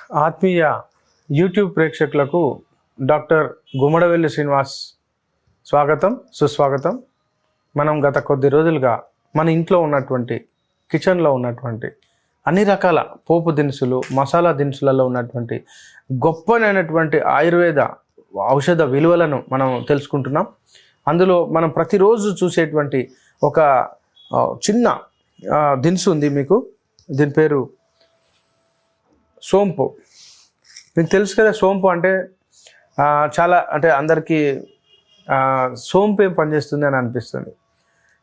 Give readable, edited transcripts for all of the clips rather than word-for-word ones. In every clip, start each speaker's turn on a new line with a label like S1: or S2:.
S1: ఆత్మీయ యూట్యూబ్ ప్రేక్షకులకు డాక్టర్ గుమ్మడవెల్లి శ్రీనివాస్ స్వాగతం సుస్వాగతం. మనం గత కొద్ది రోజులుగా మన ఇంట్లో ఉన్నటువంటి కిచెన్లో ఉన్నటువంటి అన్ని రకాల పోపు దినుసులు మసాలా దినుసులలో ఉన్నటువంటి గొప్పనైనటువంటి ఆయుర్వేద ఔషధ విలువలను మనం తెలుసుకుంటున్నాం. అందులో మనం ప్రతిరోజు చూసేటువంటి ఒక చిన్న దినుసు ఉంది. దీని పేరు సోంపు. మీకు తెలుసు కదా, సోంపు అంటే చాలా అంటే అందరికీ సోంపు ఏం పనిచేస్తుంది అని అనిపిస్తుంది.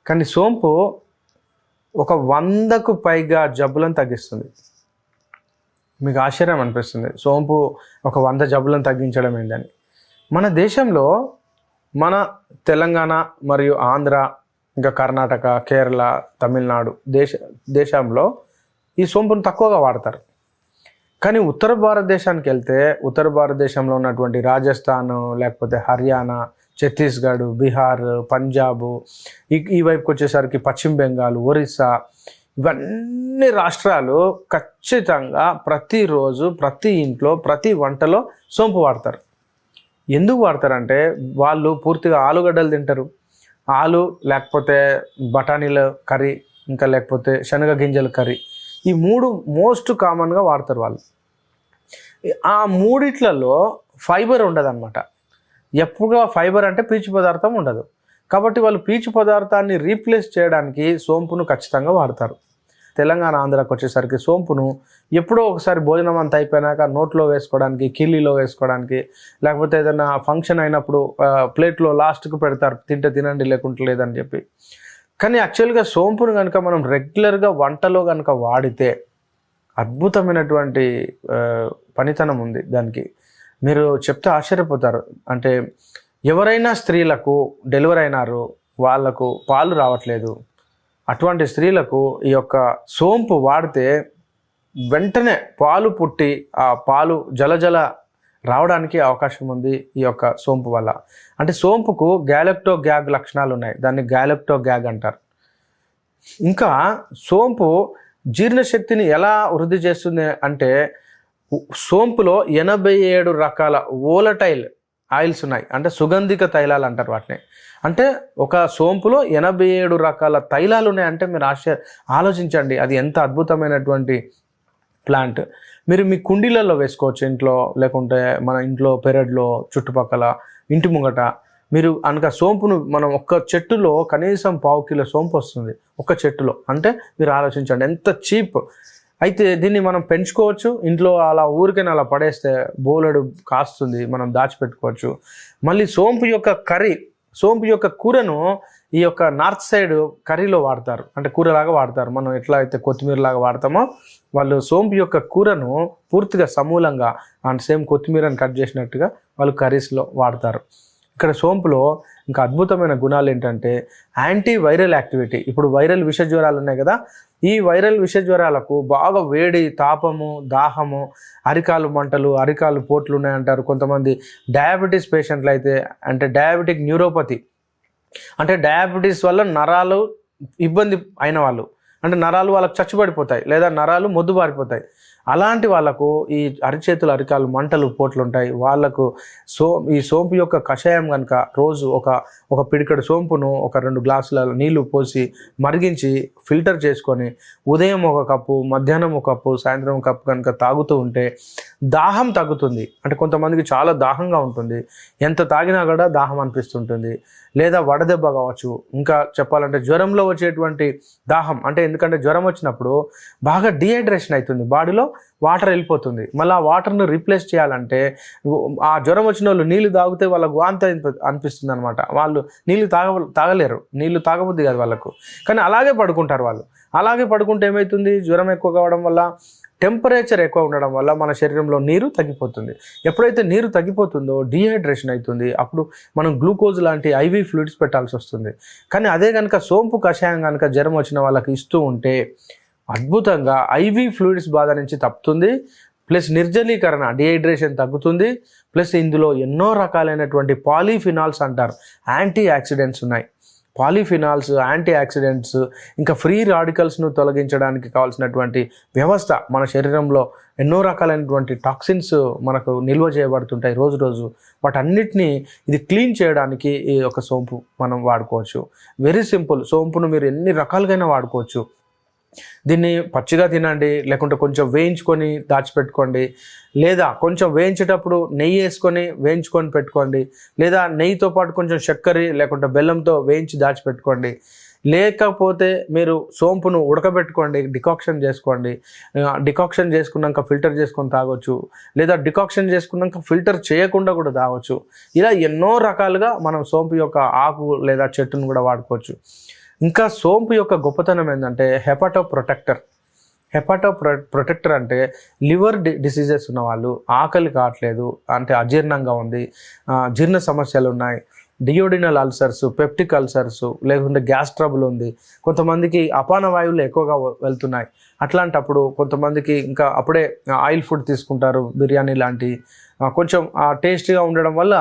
S1: కానీ సోంపు ఒక 100కు పైగా జబ్బులను తగ్గిస్తుంది. మీకు ఆశ్చర్యం అనిపిస్తుంది, సోంపు ఒక 100 జబ్బులను తగ్గించడం ఏందని. మన దేశంలో మన తెలంగాణ మరియు ఆంధ్ర, ఇంకా కర్ణాటక, కేరళ, తమిళనాడు దేశంలో ఈ సోంపును తక్కువగా వాడతారు. కానీ ఉత్తర భారతదేశానికి వెళ్తే ఉత్తర భారతదేశంలో ఉన్నటువంటి రాజస్థాన్, లేకపోతే హర్యానా, ఛత్తీస్గఢ్, బీహార్, పంజాబ్, ఈ వైపుకి వచ్చేసరికి పశ్చిమ బెంగాల్, ఒరిస్సా, ఇవన్నీ రాష్ట్రాలు ఖచ్చితంగా ప్రతిరోజు ప్రతి ఇంట్లో ప్రతి వంటలో సోంపు వాడతారు. ఎందుకు వాడతారంటే వాళ్ళు పూర్తిగా ఆలుగడ్డలు తింటారు. ఆలు లేకపోతే బఠానీల కర్రీ, ఇంకా లేకపోతే శనగ గింజల కర్రీ, ఈ 3 మోస్ట్ కామన్గా వాడతారు వాళ్ళు. ఆ మూడిట్లలో ఫైబర్ ఉండదన్నమాట. ఎప్పుడుగా ఫైబర్ అంటే పీచు పదార్థం ఉండదు. కాబట్టి వాళ్ళు పీచు పదార్థాన్ని రీప్లేస్ చేయడానికి సోంపును ఖచ్చితంగా వాడతారు. తెలంగాణ, ఆంధ్రాకి వచ్చేసరికి సోంపును ఎప్పుడో ఒకసారి భోజనం అంతా అయిపోయినాక నోట్లో వేసుకోవడానికి, కిల్లీలో వేసుకోవడానికి, లేకపోతే ఏదైనా ఫంక్షన్ అయినప్పుడు ప్లేట్లో లాస్ట్కు పెడతారు, తింటే తినండి లేకుంటే లేదని చెప్పి. కానీ యాక్చువల్గా సోంపును కనుక మనం రెగ్యులర్గా వంటలో కనుక వాడితే అద్భుతమైనటువంటి పనితనం ఉంది దానికి. మీరు చెప్తే ఆశ్చర్యపోతారు. అంటే ఎవరైనా స్త్రీలకు డెలివరీ అయినారు, వాళ్లకు పాలు రావట్లేదు, అటువంటి స్త్రీలకు ఈ యొక్క సోంపు వాడితే వెంటనే పాలు పుట్టి ఆ పాలు జలజల రావడానికి అవకాశం ఉంది ఈ యొక్క సోంపు వల్ల. అంటే సోంపుకు గ్యాలెక్టో గ్యాగ్ లక్షణాలు ఉన్నాయి, దాన్ని గ్యాలెక్టో గ్యాగ్ అంటారు. ఇంకా సోంపు జీర్ణశక్తిని ఎలా వృద్ధి చేస్తుంది అంటే సోంపులో 87 రకాల వోలటైల్ ఆయిల్స్ ఉన్నాయి, అంటే సుగంధిక తైలాలు అంటారు వాటిని. అంటే ఒక సోంపులో 87 రకాల తైలాలు ఉన్నాయంటే మీరు ఆలోచించండి, అది ఎంత అద్భుతమైనటువంటి ప్లాంట్. మీరు మీ కుండీలలో వేసుకోవచ్చు ఇంట్లో, లేకుంటే మన ఇంట్లో పెరడ్లో చుట్టుపక్కల ఇంటి ముంగట. మీరు అనక సోంపును మనం ఒక్క చెట్టులో కనీసం 1/2 కిలో సోంపు వస్తుంది ఒక్క చెట్టులో. అంటే మీరు ఆలోచించండి ఎంత చీప్. అయితే దీన్ని మనం పెంచుకోవచ్చు ఇంట్లో, అలా ఊరికైనా అలా పడేస్తే బోలెడు కాస్తుంది, మనం దాచిపెట్టుకోవచ్చు. మళ్ళీ సోంపు యొక్క కూరను ఈ యొక్క నార్త్ సైడ్ కర్రీలో వాడతారు, అంటే కూరలాగా వాడతారు. మనం ఎట్లా అయితే కొత్తిమీరలాగా వాడతామో వాళ్ళు సోంపు యొక్క కూరను పూర్తిగా సమూలంగా అండ్ సేమ్ కొత్తిమీరని కట్ చేసినట్టుగా వాళ్ళు కర్రీస్లో వాడతారు. ఇక్కడ సోంపులో ఇంకా అద్భుతమైన గుణాలు ఏంటంటే యాంటీ వైరల్ యాక్టివిటీ. ఇప్పుడు వైరల్ విష జ్వరాలు ఉన్నాయి కదా, ఈ వైరల్ విష జ్వరాలకు బాగా వేడి, తాపము, దాహము, అరికాలు మంటలు, అరికాలు పోట్లు ఉన్నాయంటారు. కొంతమంది డయాబెటీస్ పేషెంట్లు అయితే, అంటే డయాబెటిక్ న్యూరోపతి, అంటే డయాబెటీస్ వల్ల నరాలు ఇబ్బంది అయిన వాళ్ళు, అంటే నరాలు వాళ్ళకు చచ్చుబడిపోతాయి లేదా నరాలు మొద్దుబారిపోతాయి. అలాంటి వాళ్ళకు ఈ అరిచేతులు, అరికాలు మంటలు, పోట్లు ఉంటాయి. వాళ్ళకు ఈ సోంపు యొక్క కషాయం కనుక రోజు ఒక పిడికెడు సోంపును ఒక 2 గ్లాసుల నీళ్లు పోసి మరిగించి ఫిల్టర్ చేసుకొని ఉదయం 1 కప్పు, మధ్యాహ్నం 1 కప్పు, సాయంత్రం 1 కప్పు కనుక తాగుతూ ఉంటే దాహం తగ్గుతుంది. అంటే కొంతమందికి చాలా దాహంగా ఉంటుంది, ఎంత తాగినా కూడా దాహం అనిపిస్తుంటుంది. లేదా వడదెబ్బ కావచ్చు, ఇంకా చెప్పాలంటే జ్వరంలో వచ్చేటువంటి దాహం. అంటే ఎందుకంటే జ్వరం వచ్చినప్పుడు బాగా డిహైడ్రేషన్ అవుతుంది, బాడీలో వాటర్ వెళ్ళిపోతుంది. మళ్ళీ ఆ వాటర్ను రీప్లేస్ చేయాలంటే ఆ జ్వరం వచ్చిన వాళ్ళు నీళ్ళు తాగితే వాళ్ళకు వాంతి అనిపిస్తుంది అనమాట. వాళ్ళు నీళ్ళు తాగలేరు, నీళ్ళు తాగబుద్ది కాదు వాళ్ళకు. కానీ అలాగే పడుకుంటారు వాళ్ళు. అలాగే పడుకుంటే ఏమవుతుంది, జ్వరం ఎక్కువ కావడం వల్ల, టెంపరేచర్ ఎక్కువ ఉండడం వల్ల మన శరీరంలో నీరు తగ్గిపోతుంది. ఎప్పుడైతే నీరు తగ్గిపోతుందో డీహైడ్రేషన్ అవుతుంది. అప్పుడు మనం గ్లూకోజ్ లాంటి ఐవీ ఫ్లూయిడ్స్ పెట్టాల్సి వస్తుంది. కానీ అదే కనుక సోంపు కషాయం కనుక జ్వరం వచ్చిన వాళ్ళకి ఇస్తూ ఉంటే అద్భుతంగా ఐవీ ఫ్లూయిడ్స్ బాధ నుంచి తప్పుతుంది, ప్లస్ నిర్జలీకరణ, డిహైడ్రేషన్ తగ్గుతుంది. ప్లస్ ఇందులో ఎన్నో రకాలైనటువంటి పాలీఫినాల్స్ అంటారు, యాంటీ ఆక్సిడెంట్స్ ఉన్నాయి. పాలిఫినాల్స్, యాంటీ ఆక్సిడెంట్స్, ఇంకా ఫ్రీ రాడికల్స్ను తొలగించడానికి కావాల్సినటువంటి వ్యవస్థ మన శరీరంలో ఎన్నో రకాలైనటువంటి టాక్సిన్స్ మనకు నిల్వ చేయబడుతుంటాయి రోజు రోజు. వాటన్నిటినీ ఇది క్లీన్ చేయడానికి ఈ యొక్క సోంపు మనం వాడుకోవచ్చు. Very simple. సోంపును మీరు ఎన్ని రకాలుగా వాడుకోవచ్చు. దీన్ని పచ్చిగా తినండి, లేకుంటే కొంచెం వేయించుకొని దాచిపెట్టుకోండి, లేదా కొంచెం వేయించేటప్పుడు నెయ్యి వేసుకొని వేయించుకొని పెట్టుకోండి, లేదా నెయ్యితో పాటు కొంచెం చక్కెర లేకుంటే బెల్లంతో వేయించి దాచిపెట్టుకోండి. లేకపోతే మీరు సోంపును ఉడకబెట్టుకోండి, డికాక్షన్ చేసుకోండి. డికాక్షన్ చేసుకున్నాక ఫిల్టర్ చేసుకొని తాగొచ్చు, లేదా డికాక్షన్ చేసుకున్నాక ఫిల్టర్ చేయకుండా కూడా తాగొచ్చు. ఇలా ఎన్నో రకాలుగా మనం సోంపు యొక్క ఆకు లేదా చెట్టును కూడా వాడుకోవచ్చు. ఇంకా సోంపు యొక్క గొప్పతనం ఏంటంటే హెపాటో ప్రొటెక్టర్ అంటే లివర్ డిసీజెస్ ఉన్నవాళ్ళు, ఆకలి కావట్లేదు అంటే అజీర్ణంగా ఉంది, జీర్ణ సమస్యలు ఉన్నాయి, డియోడినల్ అల్సర్స్, పెప్టిక్ అల్సర్స్, లేకుంటే గ్యాస్ ట్రబుల్ ఉంది, కొంతమందికి అపాన వాయువులు ఎక్కువగా వెళ్తున్నాయి. అట్లాంటప్పుడు కొంతమందికి ఇంకా అప్పుడే ఆయిల్ ఫుడ్ తీసుకుంటారు, బిర్యానీ లాంటి కొంచెం టేస్టీగా ఉండడం వల్ల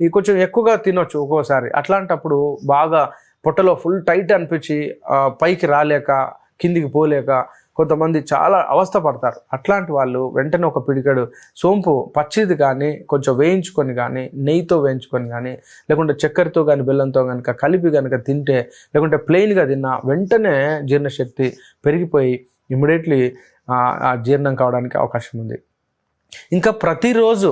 S1: ఇది కొంచెం ఎక్కువగా తినొచ్చు ఒక్కోసారి. అట్లాంటప్పుడు బాగా పొట్టలో ఫుల్ టైట్ అనిపించి పైకి రాలేక కిందికి పోలేక కొంతమంది చాలా అవస్థ పడతారు. అట్లాంటి వాళ్ళు వెంటనే ఒక పిడికెడు సోంపు పచ్చిది కానీ కొంచెం వేయించుకొని కానీ నెయ్యితో వేయించుకొని కానీ లేకుంటే చక్కెరతో కానీ బెల్లంతో కనుక కలిపి కనుక తింటే, లేకుంటే ప్లెయిన్గా తిన్నా వెంటనే జీర్ణశక్తి పెరిగిపోయి ఇమ్మీడియట్లీ జీర్ణం కావడానికి అవకాశం ఉంది. ఇంకా ప్రతిరోజు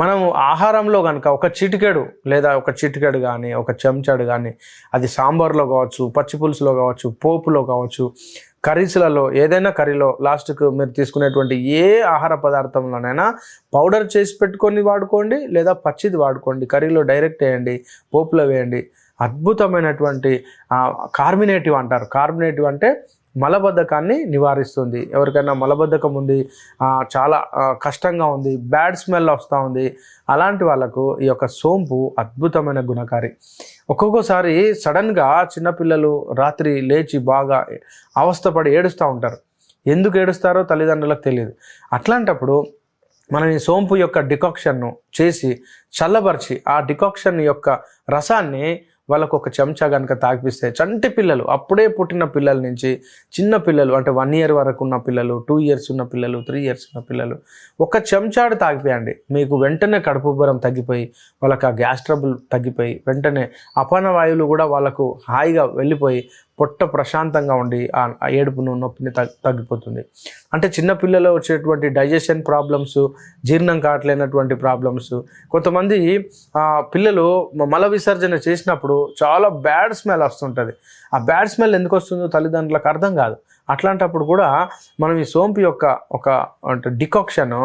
S1: మనము ఆహారంలో కనుక ఒక చిటికెడు కానీ ఒక చెంచాడు కానీ, అది సాంబార్లో కావచ్చు, పచ్చి పులుసులో కావచ్చు, పోపులో కావచ్చు, కర్రీస్లలో ఏదైనా కర్రీలో లాస్ట్కు మీరు తీసుకునేటువంటి ఏ ఆహార పదార్థంలోనైనా పౌడర్ చేసి పెట్టుకొని వాడుకోండి, లేదా పచ్చిది వాడుకోండి. కర్రీలో డైరెక్ట్ వేయండి, పోపులో వేయండి. అద్భుతమైనటువంటి కార్బనేటివ్ అంటారు. కార్బనేటివ్ అంటే మలబద్ధకాన్ని నివారిస్తుంది. ఎవరికైనా మలబద్ధకం ఉంది, చాలా కష్టంగా ఉంది, బ్యాడ్ స్మెల్ వస్తూ ఉంది, అలాంటి వాళ్ళకు ఈ యొక్క సోంపు అద్భుతమైన గుణకారి. ఒక్కొక్కసారి సడన్గా చిన్నపిల్లలు రాత్రి లేచి బాగా అవస్థపడి ఏడుస్తూ ఉంటారు. ఎందుకు ఏడుస్తారో తల్లిదండ్రులకు తెలియదు. అట్లాంటప్పుడు మనం ఈ సోంపు యొక్క డికాక్షన్ను చేసి చల్లబరిచి ఆ డికాక్షన్ యొక్క రసాన్ని వాళ్ళకు ఒక చెంచా కనుక తాగిపిస్తే, చంటి పిల్లలు, అప్పుడే పుట్టిన పిల్లల నుంచి చిన్న పిల్లలు అంటే 1 year వరకు ఉన్న పిల్లలు, 2 years ఉన్న పిల్లలు, 3 years ఉన్న పిల్లలు ఒక చెంచాడు తాగిపోయండి, మీకు వెంటనే కడుపు ఉబ్బరం తగ్గిపోయి వాళ్ళకి ఆ గ్యాస్ ట్రబుల్ తగ్గిపోయి వెంటనే అపాన వాయువులు కూడా వాళ్ళకు హాయిగా వెళ్ళిపోయి పొట్ట ప్రశాంతంగా ఉండి ఆ ఏడుపును నొప్పిని తగ్గిపోతుంది. అంటే చిన్నపిల్లలు వచ్చేటువంటి డైజెషన్ ప్రాబ్లమ్స్, జీర్ణం కావట్లేనటువంటి ప్రాబ్లమ్స్, కొంతమంది పిల్లలు మల విసర్జన చేసినప్పుడు చాలా బ్యాడ్ స్మెల్ వస్తుంటుంది. ఆ బ్యాడ్ స్మెల్ ఎందుకు వస్తుందో తల్లిదండ్రులకు అర్థం కాదు. అట్లాంటప్పుడు కూడా మనం ఈ సోంపు యొక్క ఒక అంటే డికాక్షన్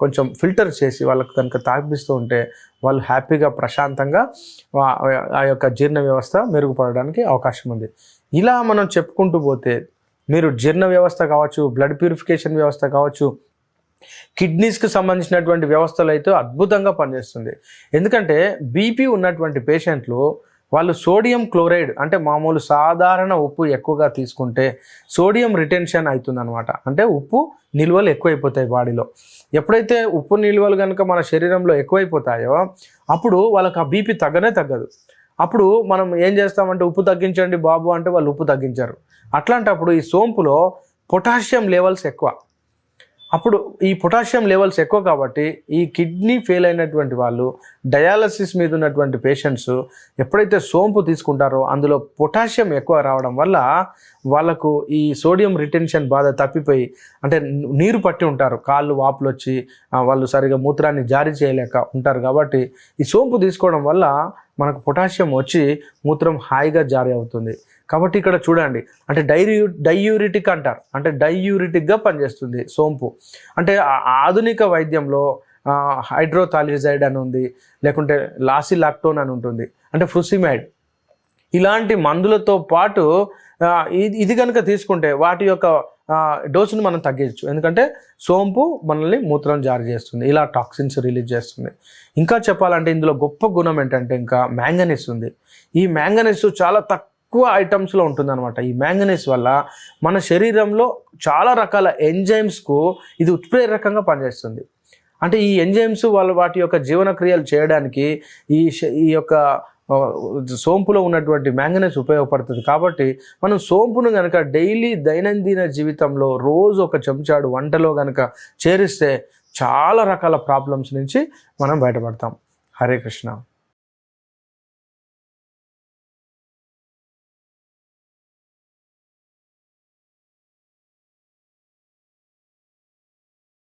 S1: కొంచెం ఫిల్టర్ చేసి వాళ్ళకు కనుక తాగిపిస్తూ ఉంటే వాళ్ళు హ్యాపీగా ప్రశాంతంగా ఆ యొక్క జీర్ణ వ్యవస్థ మెరుగుపడడానికి అవకాశం ఉంది. ఇలా మనం చెప్పుకుంటూ పోతే మీరు జీర్ణ వ్యవస్థ కావచ్చు, బ్లడ్ ప్యూరిఫికేషన్ వ్యవస్థ కావచ్చు, కిడ్నీస్కి సంబంధించినటువంటి వ్యవస్థలు అయితే అద్భుతంగా పనిచేస్తుంది. ఎందుకంటే బీపీ ఉన్నటువంటి పేషెంట్లు వాళ్ళు సోడియం క్లోరైడ్ అంటే మామూలు సాధారణ ఉప్పు ఎక్కువగా తీసుకుంటే సోడియం రిటెన్షన్ అవుతుందన్నమాట. అంటే ఉప్పు నిల్వలు ఎక్కువైపోతాయి బాడీలో. ఎప్పుడైతే ఉప్పు నిల్వలు కనుక మన శరీరంలో ఎక్కువైపోతాయో అప్పుడు వాళ్ళకి ఆ బీపీ తగ్గదు. అప్పుడు మనం ఏం చేస్తామంటే ఉప్పు తగ్గించండి బాబు అంటే వాళ్ళు ఉప్పు తగ్గించారు. అట్లాంటప్పుడు ఈ సోంపులో పొటాషియం లెవెల్స్ ఎక్కువ. అప్పుడు ఈ పొటాషియం లెవెల్స్ ఎక్కువ కాబట్టి ఈ కిడ్నీ ఫెయిల్ అయినటువంటి వాళ్ళు, డయాలసిస్ మీద ఉన్నటువంటి పేషెంట్స్ ఎప్పుడైతే సోంపు తీసుకుంటారో అందులో పొటాషియం ఎక్కువ రావడం వల్ల వాళ్ళకు ఈ సోడియం రిటెన్షన్ బాధ తప్పిపోయి అంటే నీరు పట్టి ఉంటారు, కాళ్ళు వాపులు వచ్చి వాళ్ళు సరిగా మూత్రాన్ని జారీ చేయలేక ఉంటారు. కాబట్టి ఈ సోంపు తీసుకోవడం వల్ల మనకు పొటాషియం వచ్చి మూత్రం హాయిగా జారీ అవుతుంది. కాబట్టి ఇక్కడ చూడండి, అంటే డైయూరిటిక్ అంటారు, అంటే డైయూరిటిక్గా పనిచేస్తుంది సోంపు. అంటే ఆధునిక వైద్యంలో హైడ్రోథాలిజైడ్ అని ఉంది, లేకుంటే లాసిలాక్టోన్ అని ఉంటుంది, అంటే ఫ్రుసిమైడ్, ఇలాంటి మందులతో పాటు ఇది కనుక తీసుకుంటే వాటి యొక్క డోసును మనం తగ్గించవచ్చు. ఎందుకంటే సోంపు మనల్ని మూత్రం జారీ చేస్తుంది, ఇలా టాక్సిన్స్ రిలీజ్ చేస్తుంది. ఇంకా చెప్పాలంటే ఇందులో గొప్ప గుణం ఏంటంటే ఇంకా మ్యాంగనీస్ ఉంది. ఈ మ్యాంగనీస్ చాలా తక్కువ ఐటమ్స్లో ఉంటుందన్నమాట. ఈ మ్యాంగనీస్ వల్ల మన శరీరంలో చాలా రకాల ఎంజైమ్స్కు ఇది ఉత్ప్రేరకంగా పనిచేస్తుంది. అంటే ఈ ఎంజైమ్స్ వాటి యొక్క జీవన క్రియలు చేయడానికి ఈ యొక్క సోంపులో ఉన్నటువంటి మ్యాంగనీస్ ఉపయోగపడుతుంది. కాబట్టి మనం సోంపును కనుక డైలీ దైనందిన జీవితంలో రోజు ఒక చెంచాడు వంటలో కనుక చేరిస్తే చాలా రకాల ప్రాబ్లమ్స్ నుంచి మనం బయటపడతాం. హరే కృష్ణ.